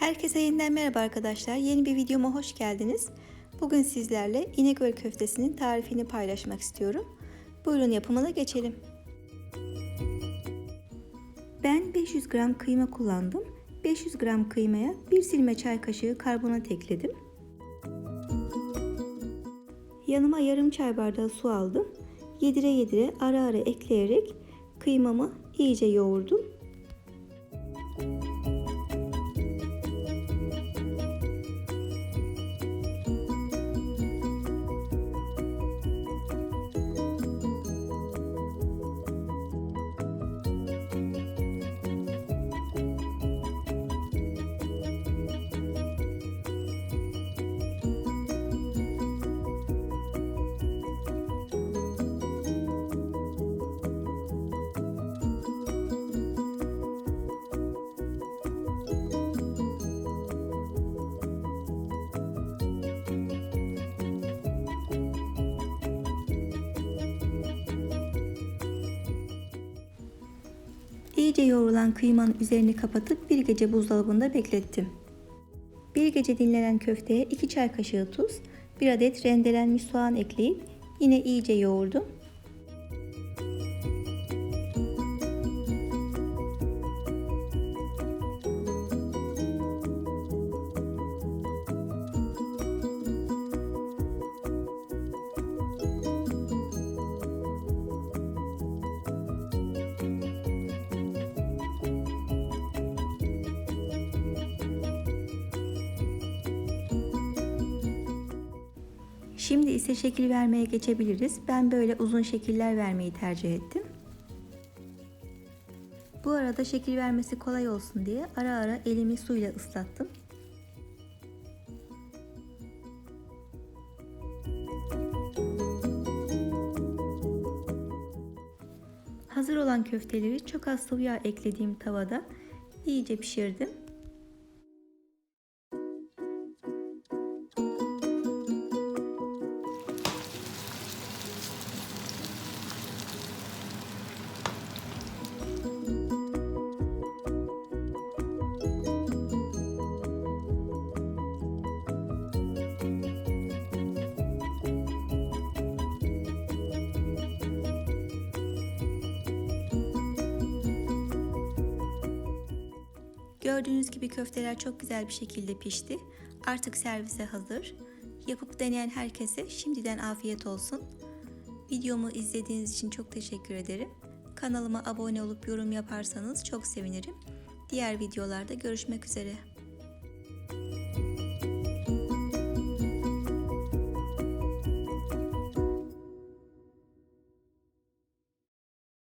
Herkese yeniden merhaba arkadaşlar. Yeni bir videoma hoş geldiniz. Bugün sizlerle İnegöl köftesinin tarifini paylaşmak istiyorum. Buyurun yapımına geçelim. Ben 500 gram kıyma kullandım. 500 gram kıymaya 1 silme çay kaşığı karbonat ekledim. Yanıma yarım çay bardağı su aldım. Yedire yedire ara ara ekleyerek kıymamı iyice yoğurdum. İyice yoğrulan kıymanın üzerini kapatıp bir gece buzdolabında beklettim. Bir gece dinlenen köfteye 2 çay kaşığı tuz, 1 adet rendelenmiş soğan ekleyip yine iyice yoğurdum. Şimdi ise şekil vermeye geçebiliriz. Ben böyle uzun şekiller vermeyi tercih ettim. Bu arada şekil vermesi kolay olsun diye ara ara elimi suyla ıslattım. Hazır olan köfteleri çok az sıvı yağ eklediğim tavada iyice pişirdim. Gördüğünüz gibi köfteler çok güzel bir şekilde pişti. Artık servise hazır. Yapıp deneyen herkese şimdiden afiyet olsun. Videomu izlediğiniz için çok teşekkür ederim. Kanalıma abone olup yorum yaparsanız çok sevinirim. Diğer videolarda görüşmek üzere.